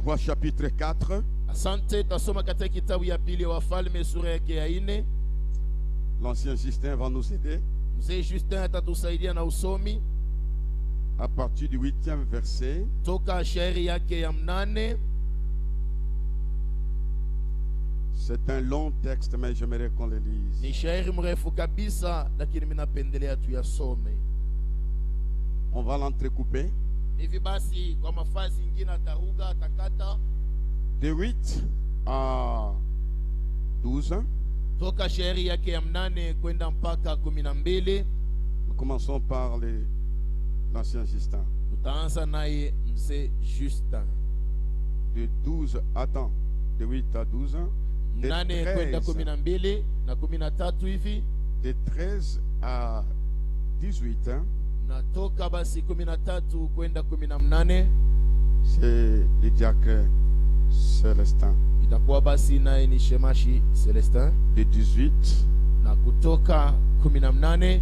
3 chapitre 4. Asante, tasoma katika kitabu ya pili ya Wafalme sura yake ya 4. L'ancien Justin va nous aider. Mzee Justin atatusaidia na usomi À partir du 8e verset. toka shairi yake ya 8. C'est un long texte, mais j'aimerais qu'on le lise. Ni shairi mrefu kabisa, lakini mimi napendelea tuyasome. On va l'entrecouper. Hivi basi kwa mafasi nyingine ataruga atakata De 8 à 12. toka shairi yake ya 8 kwenda mpaka 12. Nous commençons par l'ancien Justin. Tutaanza naye mzee Justin. De 12 attends, de 8 à 12. De 8 kwenda 12 na 13 hivi. De 13 à 18. Na toka basi 13 kwenda 18. C'est le diacre Célestin. Itakuwa basi naye ni shemashi Celestin. De 18 Na kutoka 18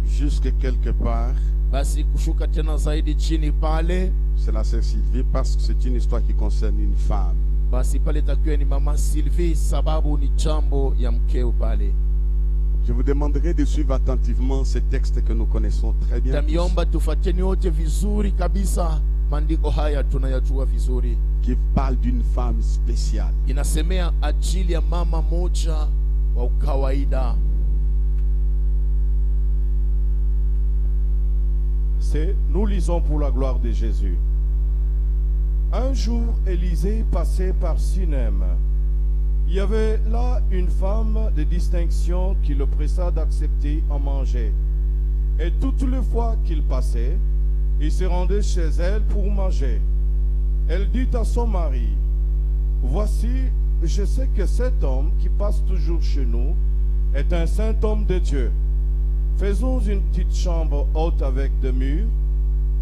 jusque quelque part, basi kushuka tena zaidi chini pale, c'est la sœur Sylvie, parce que c'est une histoire qui concerne une femme. basi pale takiwa ni mama Sylvie, sababu ni jambo ya mkeo pale. Je vous demanderai de suivre attentivement ces textes que nous connaissons très bien, Tamiomba tufuateni wote vizuri kabisa, maandiko haya tunayajua vizuri. qui parlent d'une femme spéciale. Inasemea ajili ya mama moja wa ukawaida. Nous lisons pour la gloire de Jésus. Un jour, Élisée passait par Sunem. Il y avait là une femme de distinction qui le pressa d'accepter en manger. Et toutes les fois qu'il passait, il se rendait chez elle pour manger. Elle dit à son mari, « Voici, je sais que cet homme qui passe toujours chez nous est un saint homme de Dieu. Faisons une petite chambre haute avec des murs,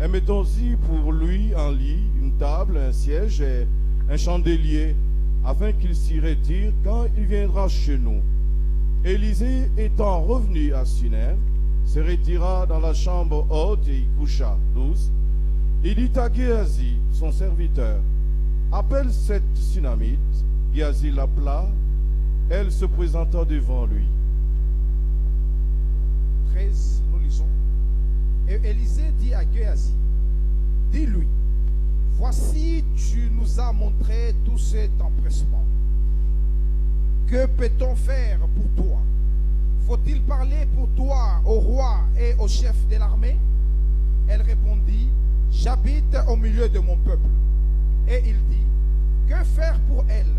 et mettons-y pour lui un lit, une table, un siège et un chandelier, afin qu'il s'y retire quand il viendra chez nous. » Élisée étant revenu à Sunem, se retira dans la chambre haute et y coucha. 12. Il dit à Géasi, son serviteur, « Appelle cette Sunamite. » Géasi l'appela. Elle se présenta devant lui. 13, nous lisons. Et Élisée dit à Géasi, dis-lui, voici tu nous as montré tout cet empressement. Que peut-on faire pour toi? Faut-il parler pour toi au roi et au chef de l'armée? Elle répondit, j'habite au milieu de mon peuple. Et il dit, que faire pour elle?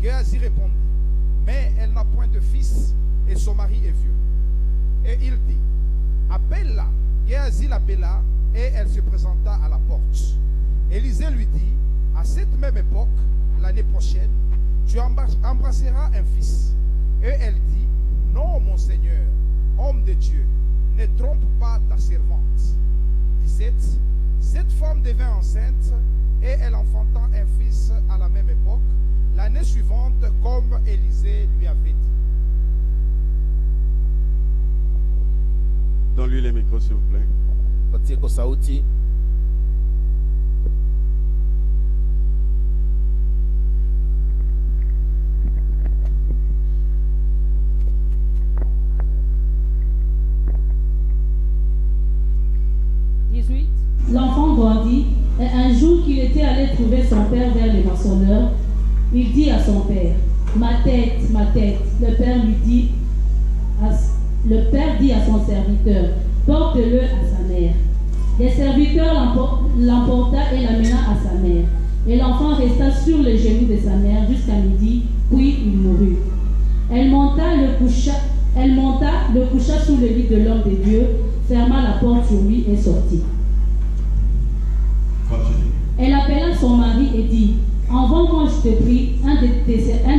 Géasi répondit, mais elle n'a point de fils et son mari est vieux. Et il dit, appelle-la. Géasi l'appela et elle se présenta à la porte. Élisée lui dit, à cette même époque, l'année prochaine, tu embrasseras un fils. Et elle dit, non mon Seigneur, homme de Dieu, ne trompe pas ta servante. 17. Cette femme devint enceinte et elle enfanta un fils à la même époque, l'année suivante, comme Élisée lui avait dit. Donne-lui les micros, s'il vous plaît. Patie kwa sauti. L'enfant grandit, et un jour qu'il était allé trouver son père vers les moissonneurs, il dit à son père, ma tête, ma tête. Le père dit à son serviteur, porte-le à sa mère. Les serviteurs l'emporta et l'amena à sa mère. Et l'enfant resta sur les genoux de sa mère jusqu'à midi, puis il mourut. Elle monta, le coucha sous le lit de l'homme de Dieu, ferma la porte sur lui et sortit. Elle appela son mari et dit, envoie-moi, je te prie, un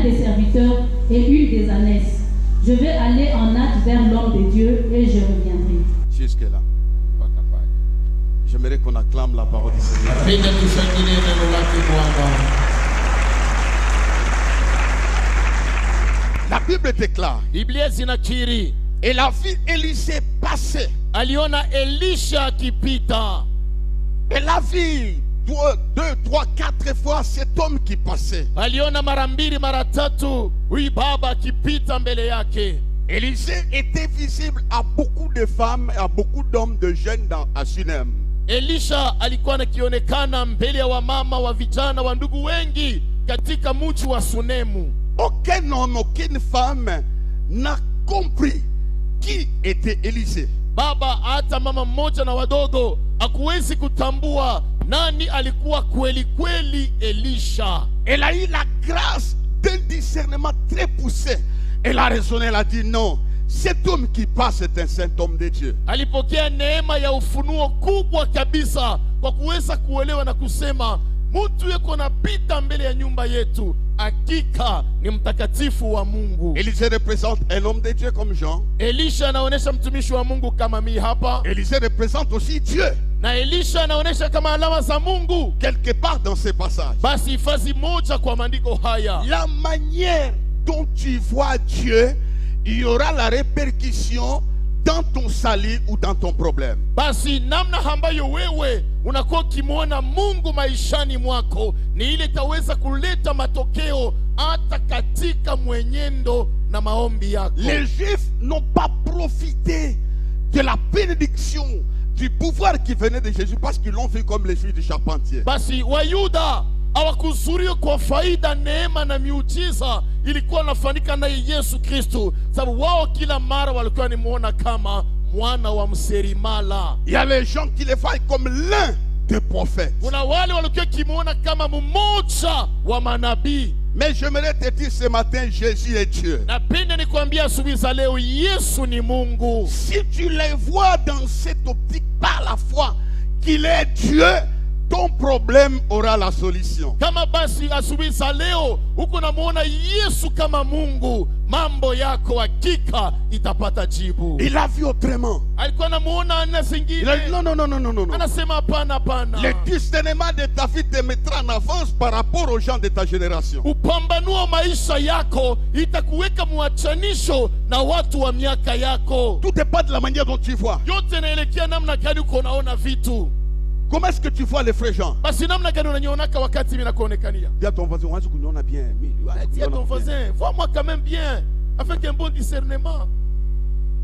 des serviteurs et une des ânesses. Je vais aller en hâte vers l'homme de Dieu et je reviendrai. Jusque-là. J'aimerais qu'on acclame la parole du Seigneur. La Bible déclare, Biblia zinakiri, et la vie Élisée passait. aliona Elisha akipita. Et la vie deux, trois, quatre fois cet homme qui passait. aliona mara mbili mara tatu huyu baba akipita mbele yake. Élisée était visible à beaucoup de femmes et à beaucoup d'hommes, de jeunes à Sunem. Elisha alikuwa akionekana mbele ya wamama, wa vijana, wa ndugu wengi katika mji wa Sunemu. Aucun homme, aucune femme n'a compris qui était Élisée. Baba hata mama mmoja na wadogo hakuwezi kutambua nani alikuwa kweli kweli Elisha. Elle a eu la grâce d'un discernement très poussé. Elle a raisonné, elle a dit non, cet homme qui passe est un saint homme de Dieu. Alipokea neema ya ufunuo kubwa kabisa kwa kuweza kuelewa na kusema mtu yuko napita mbele ya nyumba yetu, hakika ni mtakatifu wa Mungu. Élisée représente un homme de Dieu comme Jean. Elisha anaonesha mtumishi wa Mungu kama mimi hapa. Élisée représente aussi Dieu. Na Elisha anaonesha kama alama za Mungu Quelque part dans ces passages. basi hifadhi moja kwa maandiko haya. La manière dont tu vois Dieu, il y aura la répercussion dans ton salut ou dans ton problème. Basi namna ambayo wewe unakuwa ukimwona Mungu maishani mwako ni ile itaweza kuleta matokeo hata katika mwenendo na maombi yako. Les Juifs n'ont pas profité de la bénédiction, du pouvoir qui venait de Jésus parce qu'ils l'ont vu comme les filles du charpentier. Basi Wayuda hawakuzuria kwa faida neema na miujiza ilikuwa nafanyika naye Yesu Kristo, sababu wao kila mara walikuwa ni muona kama mwana wa mserimala. Il y a les gens qui les voient comme l'un des prophètes. Kuna wale walikuwa kimuona kama mmoja wa manabii. Mais j'aimerais te dire ce matin, Jésus est Dieu. Napenda nikwambia asubuhi za leo Yesu ni Mungu. Si tu les vois dans cette optique par la foi qu'il est Dieu, ton problème aura la solution. Kama basi asubuhi za leo uko namuona Yesu kama Mungu, mambo yako hakika itapata jibu. Il a vu autrement. Alikuwa namuona ana zingine. Il a dit non, non, non, non, non, non. Anasema hapana, hapana. Le discernement de ta vie te mettra en avance par rapport aux gens de ta génération. Upambanuo maisha yako itakuweka muachanisho na watu wa miaka yako. Tout dépend de la manière dont tu vois. Yote inaelekea namna gani uko unaona vitu. Comment est-ce que tu vois les frères Jean? Basi namna gani unanionaka wakati mimi nakuonekania? Dis à ton voisin, on va dire qu'on a bien. Dis à ton voisin, vois-moi quand même bien, avec un bon discernement.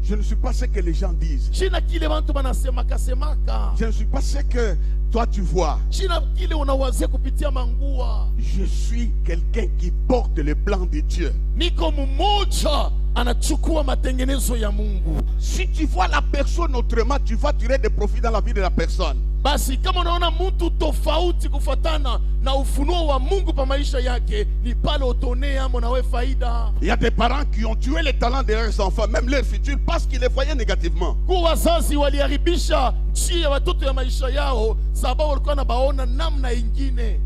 Je ne suis pas ce que les gens disent. China kile bantu banasemaka semaka. Je ne suis pas ce que toi tu vois. China kile unawazia kupitia mangua. Je suis quelqu'un qui porte le plan de Dieu. Niko mmoja anachukua matengenezo ya Mungu. Si tu vois la personne autrement, tu vas tirer des profits dans la vie de la personne. Basi kama unaona mtu tofauti kufuatana na ufunuo wa Mungu pa maisha yake, ni pale utonea mnawe faida. Il y a des parents qui ont tué les talents de leurs enfants, même leurs futurs, parce qu'ils les voyaient négativement. Kwa wazazi waliharibisha njia ya watoto ya maisha yao sababu walikuwa nabaona namna ingine.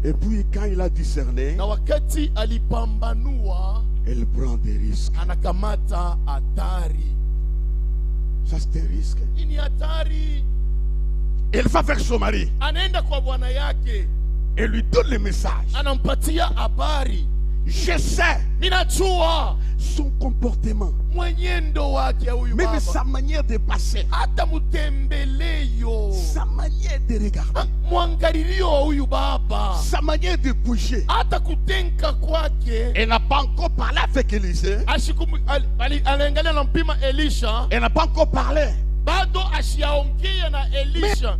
Et puis quand il a discerné, Na wakati alipambanua, elle prend des risques. anakamata hatari. Ça c'est un risque. Ini hatari. Elle va vers son mari Anaenda kwa bwana yake, et lui donne le message. anampatia habari. Je sais Ninajua son comportement, mwenyendo wake huyu même baba. sa manière de passer, Hata mutembeleyo, sa manière de regarder, mwangalilio wa huyu baba, sa manière de bouger. hata kutenka kwake. Elle n'a pas encore parlé avec Élisée. Aliangalia na mpima Elisha, Elle n'a pas encore parlé. bado ashiaongea na Elisha.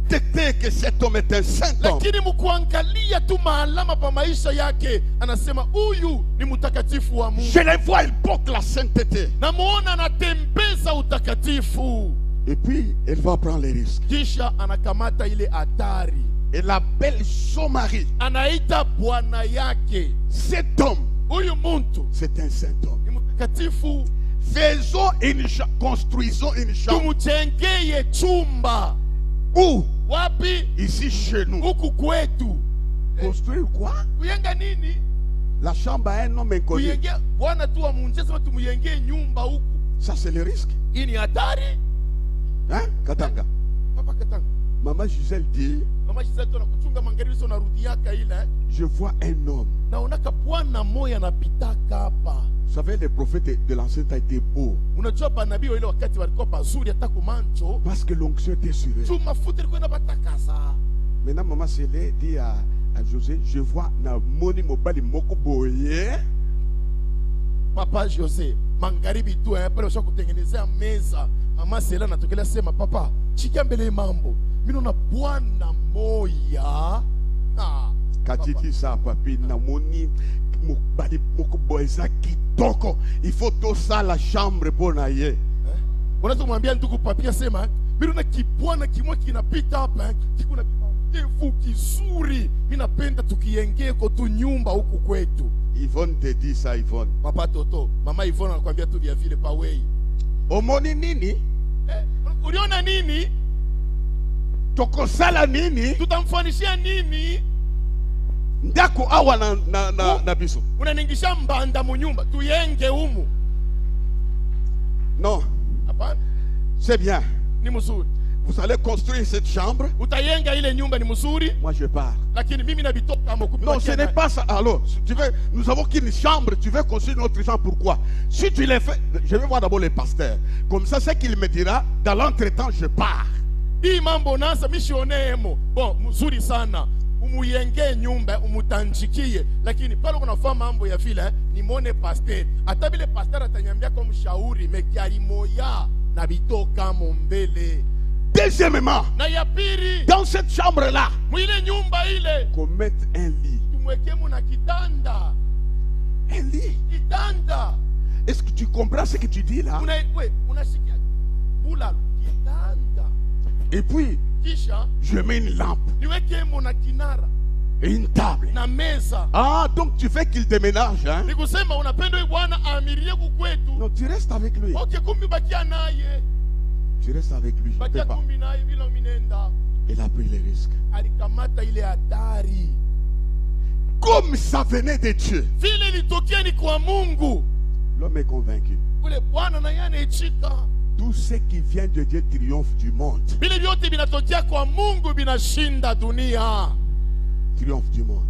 Détecter que cet homme est un saint homme. Lakini mkuangalia tu maalama pa maisha yake, anasema huyu ni mtakatifu wa Mungu. Je les vois, il porte la sainteté. Namuona anatembeza utakatifu. Et puis, elle va prendre les risques. Kisha anakamata ile hatari. Elle appelle son mari. Anaita bwana yake. Cet homme, Huyu muntu c'est un saint homme. ni mtakatifu. Faisons une chambre, construisons une chambre. Tumujengeye chumba. Où? Wapi? Ici chez nous. Huku kwetu. Construire quoi? Kuyenga nini? La chambre à un homme inconnu. Kuyenge bwana tu wa munje, sema tumuyenge nyumba huku. Ça c'est le risque. Hii ni hatari. Hein? Katanga. Papa Katanga. Maman Gisèle dit, Mama Gisèle tuna kuchunga magharibi sio narudi yaka ile. je vois un homme. Naonaka bwana moya anapitaka hapa. Vous savez, les prophètes de l'ancien temps étaient beaux. Unajua banabii ile wakati walikuwa pazuri hata kumancho. Parce que l'onction était sur eux. Tu mafuta ilikuwa inabatakasa. Maintenant, maman Célé dit à José, je vois na moni mobali moko boye. Papa José, magharibi tu pale usha kutengenezea meza. Mama Sela natokea sema papa, chika mbele mambo. Mimi na bwana moya. Katiti sa papi na moni mobali moko boye za kitoko. Il faut tout ça la chambre pour naye. Unaweza kumwambia ndugu papi asema, mimi na kibwana kimwa kinapita hapa, kikuna kimandevu kizuri. Mimi napenda tukiengee kwa tu nyumba huku kwetu. Yvonne te dit ça, Yvonne. Papa Toto, mama Yvonne anakuambia tu vya vile pa wei. Omoni nini? Uliona nini? Tokosala nini? Tutamfanishia nini? Ndako awa na biso. Unaningisha mbanda mu nyumba tuyenge humu. Non. Hapana. C'est bien. Ni mzuri. Vous allez construire cette chambre. Utayenga ile nyumba ni mzuri. Moi je pars. Lakini mimi nabitoka mokupi. Non, ce n'est pas ça. Alors, nous avons qu'une chambre, tu veux construire notre chambre, pourquoi? Si tu les fais, je vais voir d'abord les pasteurs. Comme ça, c'est qu'il me dira, dans l'entretemps, je pars. Hii mambo nasa mishionemo. Bon, mzuri sana. Umuyenge nyumba, umutanjikie. Lakini pale unafanya mambo ya vile, ni mone pasteur. Hata vile pasteur atanyambia kwa mshauri, mekiari moya na bitoka mbele. Deuxièmement, dans cette chambre-là, qu'on mette un lit. Un lit. Est-ce que tu comprends ce que tu dis là? Et puis, je mets une lampe. Et une table. Ah, donc tu fais qu'il déménage, hein? Non, tu restes avec lui. Tu restes avec lui, je ne peux pas. Il a pris les risques. Comme ça venait de Dieu. L'homme est convaincu. Tout ce qui vient de Dieu triomphe du monde. Triomphe du monde.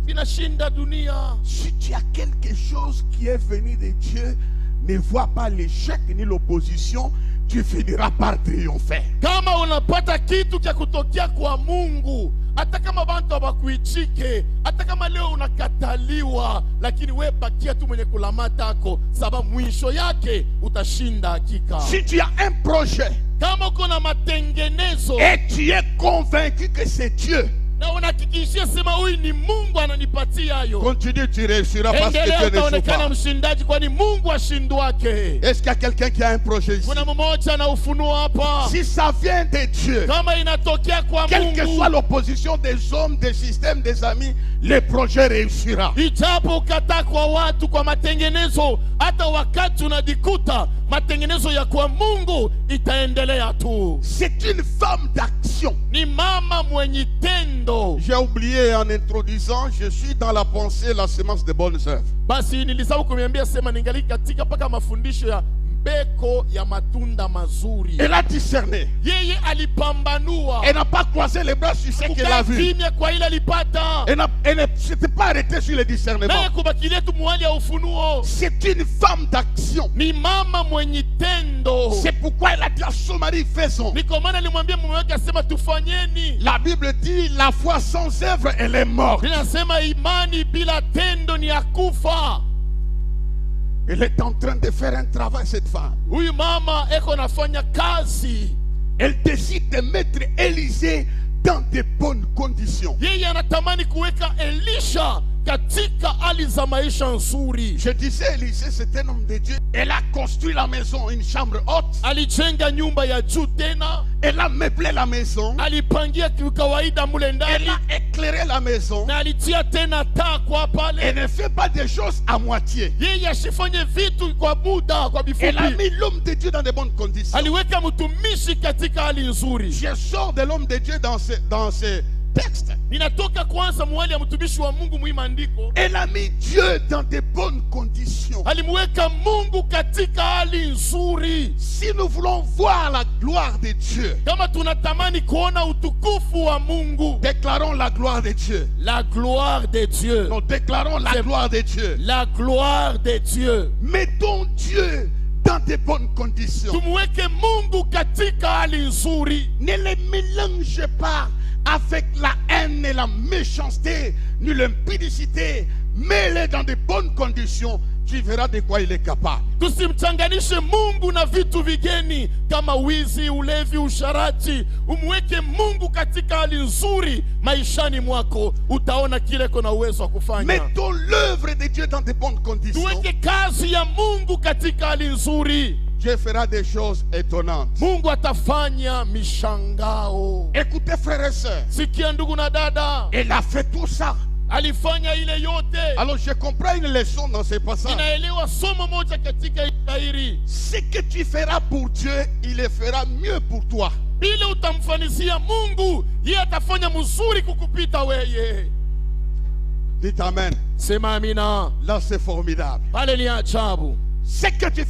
Si tu as quelque chose qui est venu de Dieu, ne vois pas l'échec ni l'opposition, tu finiras par triompher. Kama unapata kitu cha kutokea kwa Mungu, hata kama bantu hawakuichike, hata kama leo unakataliwa, lakini wewe bakia tu mwenye kulamata yako, sababu mwisho yake utashinda hakika. Si tu as un projet, kama uko na matengenezo, et tu es convaincu que c'est Dieu, na unahakikishia sema huyu ni Mungu ananipatia hayo, continue, tu réussiras parce que Dieu ne joue pas. Mshindaji kwani Mungu ashindwake. Est-ce qu'il y a quelqu'un qui a un projet ici? Kuna mmoja na ufunuo hapa. Si ça vient de Dieu, kama inatokea kwa Mungu, quelle que soit l'opposition des hommes, des systèmes, des amis, le projet réussira. Ijapo ukata kwa watu kwa matengenezo, hata wakati unajikuta matengenezo ya kwa Mungu itaendelea tu. C'est une femme d'action. Ni mama mwenye tendo. J'ai oublié en introduisant, je suis dans la pensée, la semence de bonnes œuvres. Basi nilisahau kuniambia sema ningali katika paka mafundisho ya mbeko ya matunda mazuri. Elle a discerné. Yeye alipambanua. Elle n'a pas croisé les bras sur ce qu'elle a vu. Kwa ile alipata. Elle ne s'était pas arrêtée sur le discernement. Na kubakilia tu mwali ya ufunuo. C'est une femme d'action. Ni mama mwenye tendo. C'est pourquoi elle a dit à son mari, faisons. Niko maana alimwambia mume wake asema tufanyeni. La Bible dit la foi sans œuvre elle est morte. Inasema imani bila tendo ni akufa. Elle est en train de faire un travail, cette femme. Huyu mama eko nafanya kazi. Elle décide de mettre Élisée dans de bonnes conditions. Yeye anatamani kuweka Elisha katika hali za maisha nzuri. Je disais, Élisée c'est un homme de Dieu. Elle a construit la maison, une chambre haute. Alijenga nyumba ya juu tena. Elle a meublé la maison. Alipangia kawaida mule ndani. Elle a éclairé la maison. Na alitia tena taa kwa pale. Elle ne fait pas des choses à moitié. Yeye asifanye vitu kwa muda, kwa bifupi. Elle a mis l'homme de Dieu dans de bonnes conditions. Aliweka mtumishi katika hali nzuri. Je sors de l'homme de Dieu dans ce texte. Ninatoka kwanza mwali ya mtumishi wa Mungu muimandiko. Elle a mis Dieu dans de bonnes conditions. Alimweka Mungu katika hali nzuri. Si nous voulons voir la gloire de Dieu, kama tunatamani kuona utukufu wa Mungu, déclarons la gloire de Dieu. La gloire de Dieu. Nous déclarons la gloire de Dieu. La gloire de Dieu. Mettons Dieu dans de bonnes conditions. Tumweke Mungu katika hali nzuri. Ne les mélange pas avec la haine et la méchanceté, ni l'impudicité, mets-les dans de bonnes conditions, tu verras de quoi il est capable. Tusimchanganishe Mungu na vitu vigeni kama wizi, ulevi, usharati. Umweke Mungu katika hali nzuri maishani mwako, utaona kile kuna uwezo wa kufanya. Mettons l'œuvre de Dieu dans de bonnes conditions. Tuweke kazi ya Mungu katika hali nzuri. Dieu fera des choses étonnantes. Mungu atafanya mishangao. Écoutez frères et sœurs, Sikia ndugu na dada, il a fait tout ça. alifanya ile yote. Alors je comprends une leçon dans ce passage. Ninaelewa somo moja katika shairi. Ce que tu feras pour Dieu, il le fera mieux pour toi. Ile utamfanisia Mungu, yeye atafanya mzuri kukupita weye. Dites amen. Sema amina. Là c'est formidable. Pale ni ajabu. Ce que tu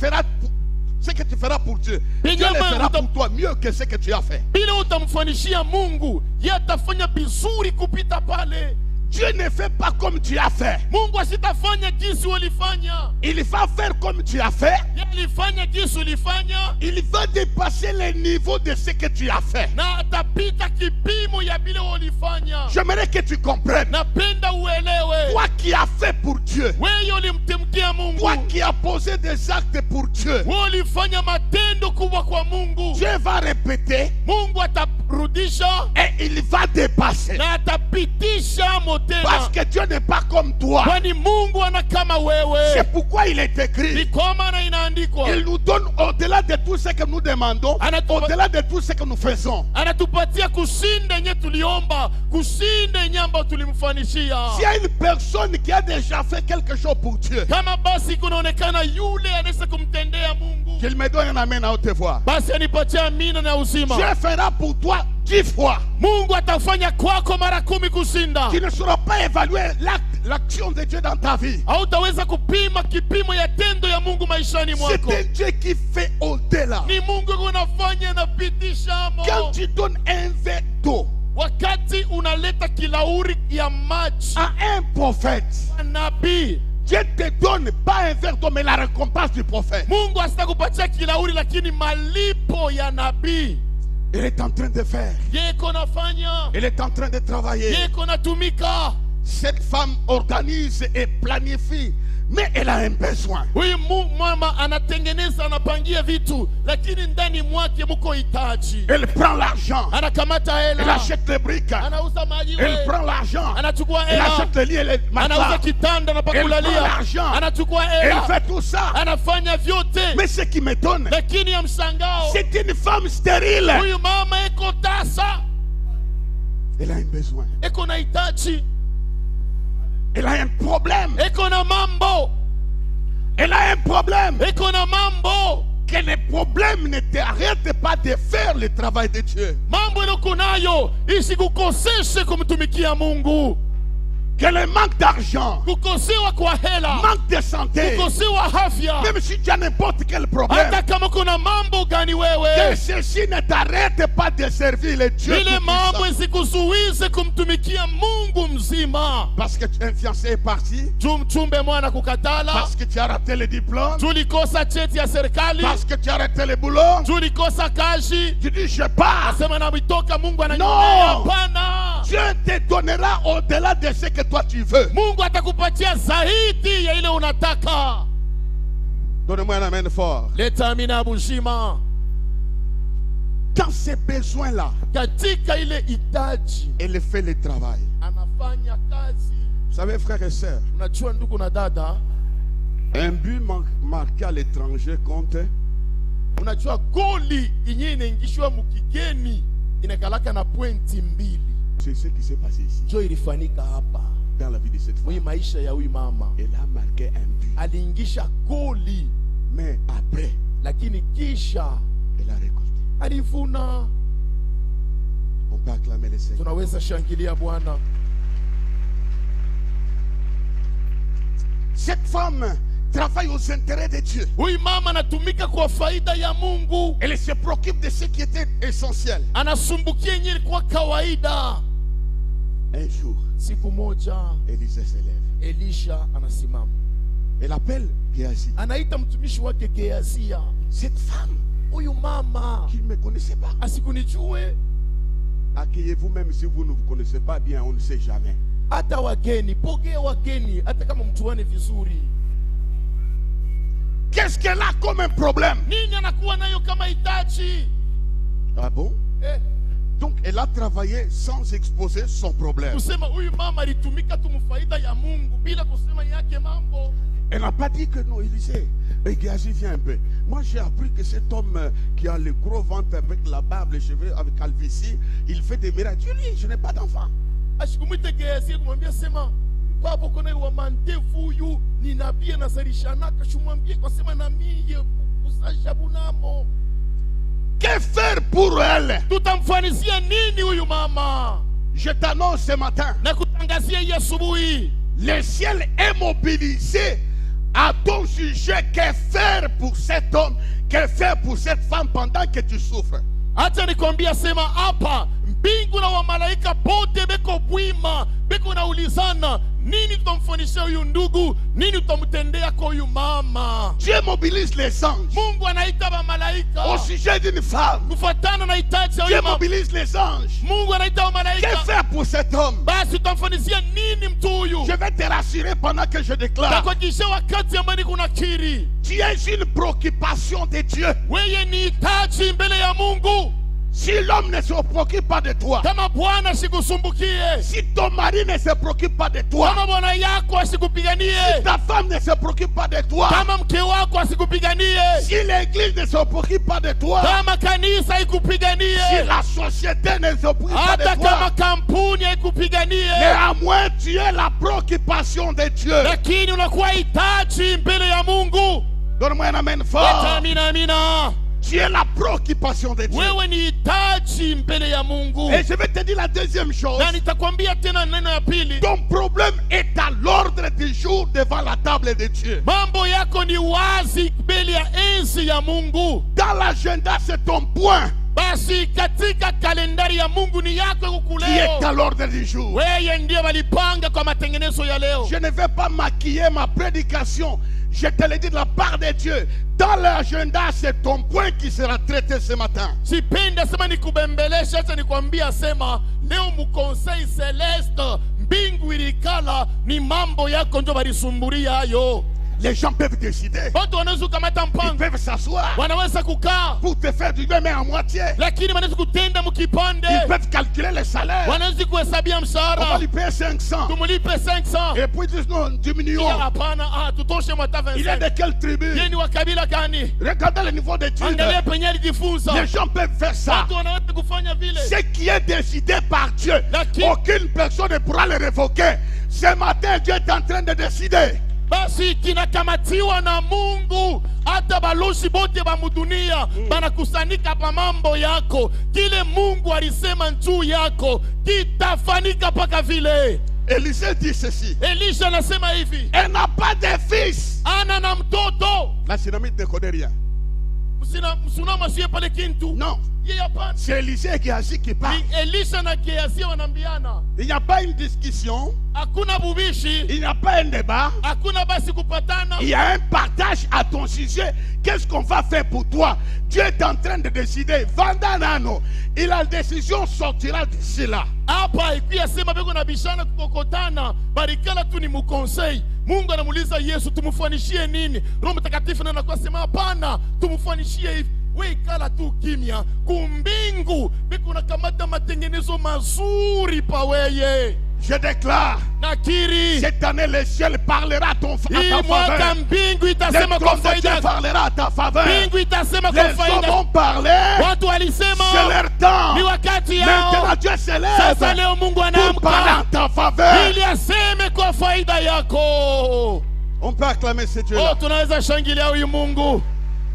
feras pour Dieu, Dieu le fera pour toi mieux que ce que tu as fait. Ile utamfanishia Mungu, yeye atafanya vizuri kupita pale. Dieu ne fait pas comme tu as fait. Mungu asitafanya jinsi ulifanya. Il va faire comme tu as fait. Alifanya jinsi ulifanya. Il va dépasser les niveaux de ce que tu as fait. Na atapita kipimo ya vile ulifanya. J'aimerais que tu comprennes. Napenda uelewe. Toi qui as fait pour Dieu. Wewe ulimtumikia Mungu. Toi qui as posé des actes pour Dieu. Wewe ulifanya matendo kubwa kwa Mungu. Dieu va répéter. Mungu atarudisha. Et il va dépasser. Na atapitisha motena. Parce que Dieu n'est pas comme toi. Kwani Mungu ana kama wewe. C'est pourquoi il est écrit. Ni kwa maana inaandikwa. Il nous donne au-delà de tout ce que nous demandons, au-delà de tout ce que nous faisons. Anatupatia kushinda yenye tuliomba, kushinda yenye ambayo tulimfanishia. S'il y a une personne qui a déjà fait quelque chose pour Dieu, kama basi kunaonekana yule anaweza kumtendea Mungu, qu'il me donne un amen à haute voix. basi anipatie amina na uzima. Dieu fera pour toi 10 fois. Mungu atafanya kwako mara 10 kushinda. Tu ne sauras pas évaluer l'action de Dieu dans ta vie. Hautaweza kupima kipimo ya tendo ya Mungu maishani mwako. C'est un Dieu qui fait au-delà. Ni Mungu unafanya na pitisha mo. Quand tu donnes un verre d'eau, wakati unaleta kilauri ya maji à un prophète, nabii, Dieu te donne pas un verre d'eau mais la récompense du prophète. Mungu asitakupatia kilauri lakini malipo ya nabii. Il est en train de faire. Yeko nafanya. Il est en train de travailler. Yeko natumika. Cette femme organise et planifie, mais elle a un besoin. Huyu mama anatengeneza, anapangia vitu, lakini ndani mwake mko hitaji. Elle prend l'argent. Anakamata hela. Elle achète les briques. Anauza maji. Elle prend l'argent. Anachukua Elle hela. achète les lits et les matelas. Anauza kitanda na pakulalia. Elle prend l'argent. Anachukua hela. Elle fait tout ça. Anafanya vyote. Mais ce qui m'étonne, lakini ya mshangao, c'est une femme stérile. Huyu mama eko tasa. Elle a un besoin. Eko na hitaji. Elle a un problème. Eko na mambo. Elle a un problème. Eko na mambo. Que les problèmes ne t'arrêtent pas de faire le travail de Dieu. Mambo eloko nayo isikukoseshe kumtumikia Mungu. Que le manque d'argent, kukosewa kwa hela, manque de santé, kukosewa afya, même si tu as n'importe quel problème, hata kama kuna mambo gani wewe, que ceci ne t'arrête pas de servir le Dieu ile mambo tout-puissant. isikuzuize kumtumikia Mungu mzima. Parce que un fiancé est parti, Mchumbe mwana kukatala, parce que tu as raté le diplôme, tulikosa cheti ya serikali, parce que tu as raté le boulot, tulikosa kazi, tu dis je pars. asema na mitoka Mungu ananyonea. Non. Hapana, Dieu te donnera au-delà de ce que toi tu veux. Mungu atakupatia zaidi ya ile unataka. Donne-moi un amen fort. Leta amina bujima. Dans ces besoins-là, Katika ile hitaji, elle fait le travail. anafanya kazi. Vous savez, frères et sœurs, Unajua ndugu na dada, un but marqué à l'étranger compte. unajua goli yenyewe inaingishwa mkigeni inakalaka na pointi 2. C'est ce qui s'est passé ici, Jo ilifanyika hapa dans la vie de cette femme. mwi maisha ya huyu mama. Elle a marqué un but. Aliingisha goli, Mais après, lakini kisha elle a récolté. alivuna. On peut acclamer le Seigneur. Tunaweza shangilia Bwana. Cette femme travaille aux intérêts de Dieu. Huyu mama anatumika kwa faida ya Mungu. Elle se préoccupe de ce qui était essentiel. Anasumbukia yenyewe ilikuwa kawaida. Un jour, Siku moja Élisée se lève. Elisha anasimama, Elle appelle Géasi. anaita mtumishi wake Geazia. Cette femme Huyu mama qui ne me connaissait pas, asikunijue, Accueillez-vous même si vous ne vous connaissez pas bien, on ne sait jamais. Hata wageni, pokea wageni hata kama mtuane vizuri. Qu'est-ce qu'elle a comme un problème? Nini anakuwa nayo kama hitaji? Ah bon? Donc elle a travaillé sans exposer son problème. Kusema huyu mama alitumika tu mfaida ya Mungu bila kusema yake mambo. Elle n'a pas dit que non, Élisée. Et Géasi, viens un peu. Moi j'ai appris que cet homme qui a le gros ventre avec la barbe, les cheveux, avec calvitie, il fait des miracles. Lui, je n'ai pas d'enfant. Ashikumwite Géasi kumwambia sema baba kona wa mandevu huyu ni nabii anazalishanaka, shumwambie kwa sema na mie usashabu namo. Que faire pour elle? Tutamfanisia nini huyu mama? Je t'annonce ce matin, Na kutangazia hii asubuhi, le ciel est mobilisé à ton sujet. Que faire pour cet homme? Que faire pour cette femme pendant que tu souffres? acha nikwambia sema hapa mbingu na wa malaika pote beko bwima, beko naulizana nini tutamfanyishia huyu ndugu, nini tutamtendea kwa huyu mama. Dieu mobilise les anges Mungu anaita ba malaika au sujet d'une femme. kufuatana na hitaji ya Dieu huyu mama. mobilise les anges. Mungu anaita ba Que malaika, faire pour cet homme? basi tutamfanyishia nini mtu huyu? Je vais te rassurer pendant que je déclare. Takuhakikishia wakati ambao niko nakiri, Tu es une préoccupation de Dieu. wewe ni hitaji mbele ya Mungu. Si l'homme ne se préoccupe pas de toi, Kama Bwana sikusumbukie, si ton mari ne se préoccupe pas de toi, kama bwana yako asikupiganie, ta femme ne se préoccupe pas de toi, kama mke wako asikupiganie, si l'église ne se préoccupe pas de toi, kama kanisa si ikupiganie, la société ne se préoccupe pas hata de kama toi, kampuni haikupiganie, néanmoins tu es la préoccupation de Dieu. lakini unakuwa hitaji mbele ya Mungu. Donne-moi un amen fort. Amina, amina. Tu es la préoccupation de Dieu. Wewe ni hitaji mbele ya Mungu. Et je vais te dire la deuxième chose. Na nitakwambia tena neno ya pili, Ton problème est à l'ordre du jour devant la table de Dieu. mambo yako ni wazi mbele ya enzi ya Mungu. Dans l'agenda, c'est ton point Basi katika kalendari ya Mungu ni yako qui est kukuleo. à l'ordre du jour. Wewe ndiye walipanga kwa matengenezo ya leo. Je ne vais pas maquiller ma prédication. Je te le dis de la part de Dieu. Dans l'agenda, c'est ton point qui sera traité ce matin. Sipendi sema nikubembelesha, acha nikwambia sema leo mkonseil celeste mbingu ilikala ni mambo yako ndio walisumburia hayo. Les gens peuvent décider. Watu wanaweza kukamata Ils mpango, peuvent s'asseoir wanaweza kukaa, pour te faire du bien, mais en moitié. lakini wanaweza kutenda mkipande, Ils peuvent calculer le salaire. wanaweza kuhesabia On va mshahara, lui payer 500. tumulipe 500. Et puis ils disent non, diminuons. Iya, hapana, tutoshe mwata Il est de 25. quelle tribu? Yeye ni wa kabila gani? Regardez le niveau d'études. Angalia penye alijifunza. Les gens peuvent faire ça. Watu wanaweza kufanya vile, Ce qui est décidé par Dieu, aucune personne ne pourra le révoquer. Ce matin, Dieu est en train de décider. basi kinakamatiwa na Mungu. Hata balozi bote ba mudunia banakusanyika pa mambo yako. Kile Mungu alisema juu yako kitafanyika paka vile. Élisée dit ceci. Elisha anasema hivi, Elle n'a pas de fils. ana na mtoto. La Tsunamite ne connaît rien. Msunama siye pale kintu. Non. Yeye hapana. C'est Élisée qui agit, qui parle. Ni Elisha na Gehazi wanambiana. Il n'y a pas une discussion. Hakuna bubishi, Il n'y a pas un débat. hakuna basi kupatana. Il y a un partage à ton sujet. Qu'est-ce qu'on va faire pour toi? Dieu est en train de décider. Vandanano. Et la décision sortira d'ici là. Hapa ikuya sema beko na bishana kukokotana, barikala tu ni mukonsei. Mungu anamuuliza Yesu tumfanishie nini? Roho Mtakatifu na anakuwa sema hapana, tumfanishie hivi. Wewe kala tu kimya. Kumbingu beko na kamata matengenezo mazuri pa weye. Je déclare, Nakiri, cette année, le ciel parlera à ta hii mwaka faveur. mbingu Le itasema kwa trône de Dieu faida. parlera à ta faveur. Mbingu itasema kwa Les hommes faida. ont parlé. Watu walisema C'est leur temps. ni wakati Maintenant, yao. Dieu se Sasa lève leo Mungu pour parler en anaamka ta faveur. ili aseme kwa faida yako. On peut acclamer ce Dieu-là. Oh, tunaweza shangilia huyu Mungu.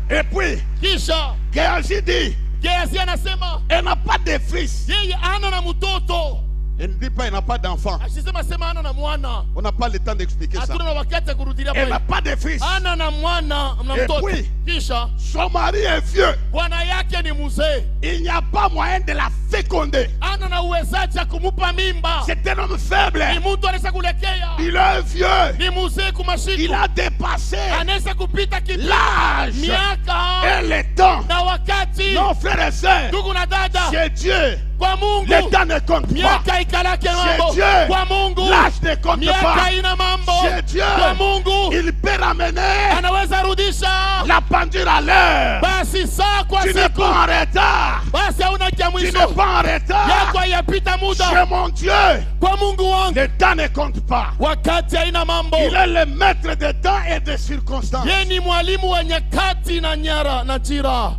Et puis, Kisha Géhazi dit, Gehazi anasema elle n'a pas de fils. yeye ana na mtoto. Elle ne dit pas, elle n'a pas d'enfant. Asisema sema ana na mwana. On n'a pas le temps d'expliquer ça. Hatuna na wakati ya kurudilia Elle n'a pale. pas de fils. Ana na mwana na mtoto. puis, Kisha Son mari est vieux. bwana yake ni mzee. Il n'y a pas moyen de la féconder. Ana na uwezaji ya kumupa mimba. C'est un homme faible. Ni mtu anaweza kulekea. Il est vieux. Ni mzee Il kumashiku. a dépassé Anaweza kupita kitu. l'âge Miaka et le temps. na wakati. Non, frères et sœurs, Ndugu na dada, c'est Dieu Kwa Mungu le temps ne compte pas. miaka ikalake mambo. Dieu, Kwa Mungu l'âge ne compte miaka pas. ina mambo. Chez Dieu, Kwa Mungu il peut ramener anaweza rudisha la pendule à l'heure. basi saa kwa Tu n'es siku. pas en retard. Basi hauna kia Tu n'es mwisho pas en retard. yako yapita muda. Chez mon Dieu, Kwa Mungu wangu le temps ne compte pas. wakati haina mambo. Il est le maître des temps et des circonstances. Yeye ni mwalimu wa nyakati na nyara na jira.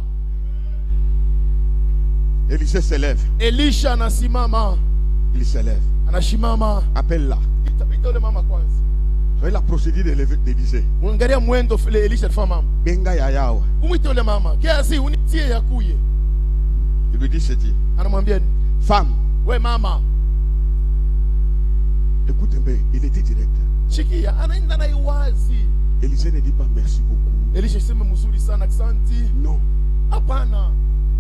Élisée se lève. Elisha anasimama, Il se lève. anashimama. Appelle-la. Ita ule mama kwanza. Vous voyez la procédure d'Élisée. Unaangalia mwendo vile Elisha alifanya mama. Benga yayawa. Umwite ule mama. Kiasi unitie yakuye. Il lui dit ceci. Anamwambia Femme, we mama, écoute un peu. Il était direct. shikia anaenda na iwazi. Élisée ne dit pas merci beaucoup. Elisha sema mzuri sana asante. Non. Hapana.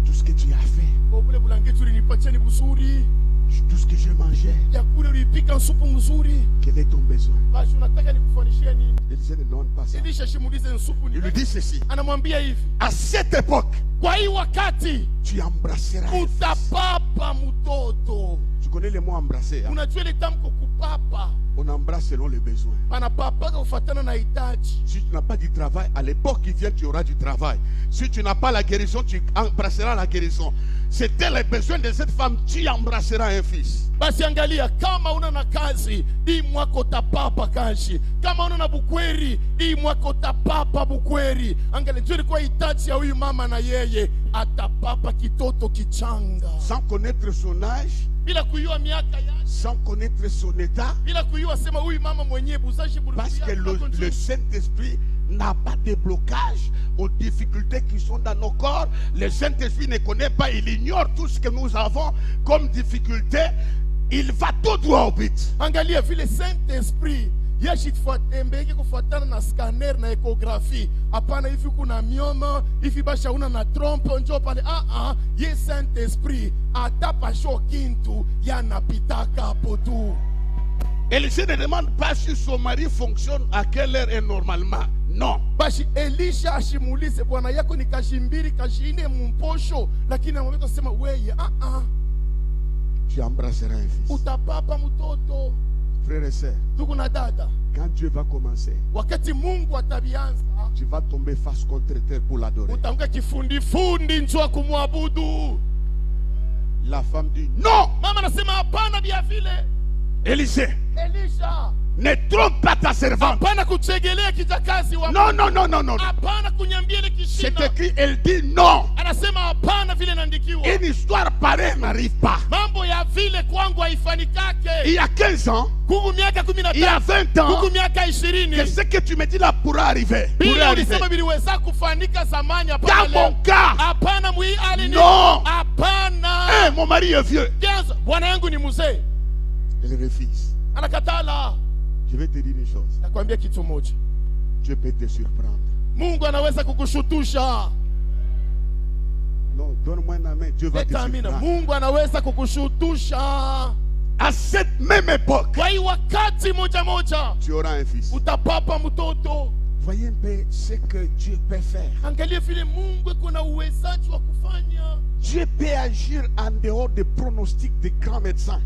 Tout ce que tu as fait, Obule bulangeti ulinipatia ni buzuri. tout ce que j'ai mangé, Ya kule ulipika supu mzuri. quel est ton besoin? Basi unataka nikufanishie nini? Élisée ne demande pas ça. Elisha shimulize nsupu Il lui ni. dit ceci. Anamwambia hivi. À cette époque, Kwa hii wakati tu embrasseras. utapapa mtoto. Tu connais le mot embrasser. Hein? Unajua ile tamko kupapa. On embrasse selon les besoins. Panapapaka kufuatana na hitaji. Si tu n'as pas du travail, à l'époque qui vient, tu auras du travail. Si tu n'as pas la guérison, tu embrasseras la guérison. C'était les besoins de cette femme, tu embrasseras un fils. Basi angalia, kama una na kazi hii mwaka utapapa kazi, kama una na bukweri hii mwaka utapapa bukweri. Angalia, ndio ilikuwa hitaji ya huyu mama, na yeye atapapa kitoto kichanga Sans connaître son âge, bila kujua miaka yake, sans connaître son état, bila kujua sema huyu mama mwenyewe buzaji parce que le Saint-Esprit n'a pas de blocage aux difficultés qui sont dans nos corps. Le Saint-Esprit ne connaît pas, il ignore tout ce que nous avons comme difficulté. Il va tout droit au but. Angalia vile Saint-Esprit yashitembeke kufuatana na scanner na ekografi. Hapana hivi kuna mioma hivi basha una na trompe njoo pale. Ye Saint-Esprit atapasho kintu yanapitaka hapo tu. Élisée ne demande pas si son mari fonctionne à quelle heure et normalement. Non. Basi Elisha ashimulize bwana yako ni kashimbiri kashine mumposho, lakini anamwambia sema weye Tu embrasseras un fils. utapapa mtoto. Frères et sœurs, Ndugu na dada, quand Dieu va commencer, wakati Mungu atabianza tu vas tomber face contre terre pour l'adorer. utaanguka kifundi njoo kumwabudu. La femme dit non. Mama anasema hapana bia vile. Élisée, Elisha, ne trompe pas ta servante. hapana kuchegelea kijakazi wa Non, non, non, non, non. hapana kunyambia ile C'est kishina. écrit, elle dit non. Anasema hapana vile naandikiwa. Une histoire pareille n'arrive pas. Mambo ya vile kwangu Il haifanikake. y a 15 ans, Kuku miaka il y a 15, 20 ans, kuku miaka 20. que ce que tu me dis là pourra arriver. Pourrait Bila arriver. ulisema biliweza kufanika zamani, Dans hapana mon leo. cas, Hapana mwi ali ni. Non. Hapana. mon mari est vieux. 15, bwana yangu ni mzee. Elle refuse. Anakatala. Je vais te dire une chose. Nakwambia kitu moja. Dieu peut te surprendre. Mungu anaweza kukushutusha. Non, donne-moi une main. Dieu va te Leta amina. surprendre. Mungu anaweza kukushutusha. À cette même époque, Kwa hii wakati moja tu auras un fils. utapapa mtoto. Voyez un peu ce que Dieu peut faire. Angalia vile Mungu kuna uwezaji wa kufanya. Dieu peut agir en dehors des pronostics des grands médecins.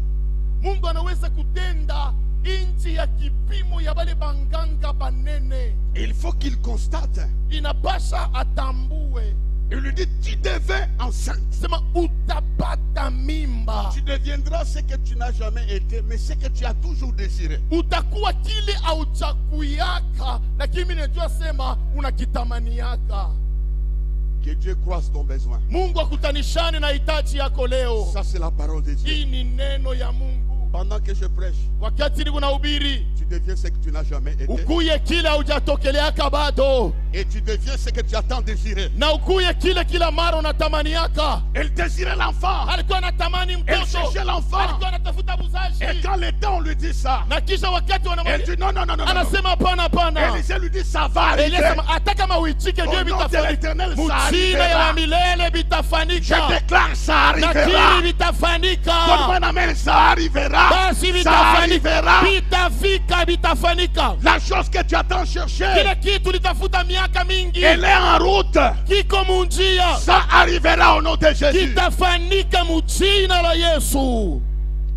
Mungu anaweza kutenda inchi ya kipimo ya bale banganga banene. Il faut qu'il constate. Inapasha atambue. Il lui dit, tu deviens enceinte. Sema utapata mimba. Tu deviendras ce que tu n'as jamais été, mais ce que tu as toujours désiré. Utakuwa kile auchakuyaka, lakini mimi najua sema unakitamaniaka. Que Dieu croise ton besoin. Mungu akutanishane na hitaji yako leo. Ça, c'est la parole de Dieu. Hii ni neno ya Mungu. Pendant que je prêche, Wakati niko nahubiri, tu deviens ce que tu n'as jamais été. ukuye kile haujatokeleaka bado, Et tu deviens ce que tu as tant désiré. na ukuye kile kila mara unatamaniaka. Elle désirait l'enfant. Alikuwa anatamani Elle mtoto, cherchait l'enfant. alikuwa anatafuta buzazi, Et quand le temps on lui dit ça, na kisha wakati elle wanamwambia, dit non, non, non, non, non. anasema hapana, hapana. Élisée lui dit ça va arriver. Elisema hata kama uitike ndio Au nom de vitafanyika. l'Éternel, ça Mujina ya arrivera. milele Je vitafanyika. déclare ça Nakiri arrivera. vitafanyika. Donne-moi la main, ça arrivera. arrivera. basi Ça arrivera. bitafika, bitafanyika. La chose que tu attends chercher, Kile kitu litafuta miaka mingi elle est en route. kiko munjia, Ça arrivera au nom de Jésus. kitafanyika mujina la Yesu.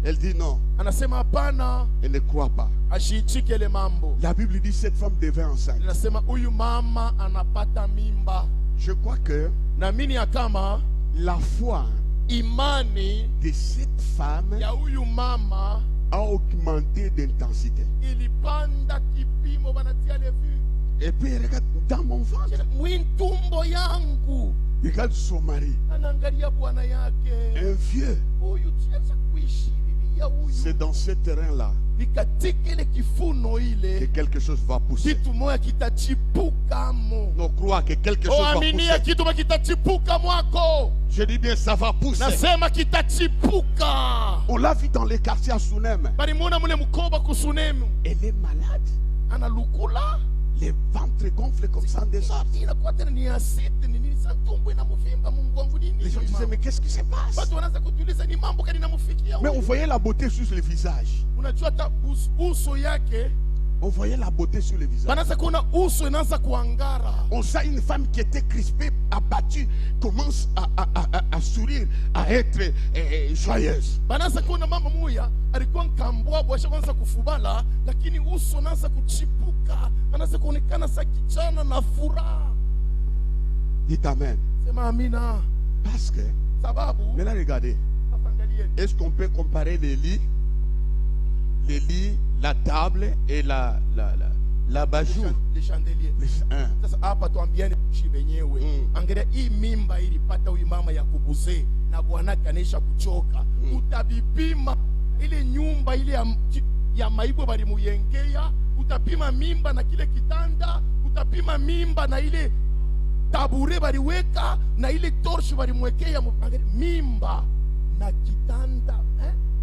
Elle dit non, Anasema hapana, elle ne croit pas. ashichike ile mambo. La Bible dit cette femme devint enceinte. Anasema huyu mama anapata mimba. Je crois que Naamini ya kama la foi imani de cette femme ya huyu mama a augmenté d'intensité. ilipanda kipimo, banatia levu. Et puis elle regarde dans mon ventre. Mwintumbo yangu Regarde son mari, anaangalia bwana yake, un vieux. huyu tiacha kuishirilia huyu. C'est dans ce terrain-là Ni katika ile kifuno que ile quelque chose va pousser. kitu moya kitachipuka mo. On croit que quelque chose va Aminia pousser. kitu moya kitachipuka mwako. Je dis bien, ça va pousser. Nasema kitachipuka. On l'a vu dans les quartiers à Sunem. Balimuona mule mkoba kusunemu, Elle est malade. analukula Les ventres gonflent comme ça en désordre. inakuwa tena ni asidi ni nini, sa tumbo inamuvimba, Mungu wangu nini. Les gens disaient, mais qu'est-ce qui se passe? Watu wanaanza kujiuliza ni mambo gani namufikia Mais on huyu. voyait la beauté sur le visage. Unajua hata uso yake, On voyait la beauté sur le visage. banaanza kuona uso inaanza kuangara. On sent une femme qui était crispée, abattue, commence à sourire, à être joyeuse. Banaanza kuona mama muya alikuwa nkambwabwa, ashaanza kufubala, lakini uso naanza kuchipuka, anaanza kuonekana sa kijana na furaha. Dites Amen. Sema amina. Parce que, Sababu maintenant regardez, sasa angalieni, est-ce qu'on peut comparer les lits, la table et l'abat-jour? le chandelier. Hein. Sasa hapa tuambiane shi benyewe. Angalia hii mimba ilipata huyu mama ya kubuze na bwanake anaisha kuchoka. Utabipima ile nyumba ile ya maibo bali muyengea, utapima mimba na kile kitanda, utapima mimba na ile tabure baliweka na ile torche balimwekea. Angalia mimba na kitanda,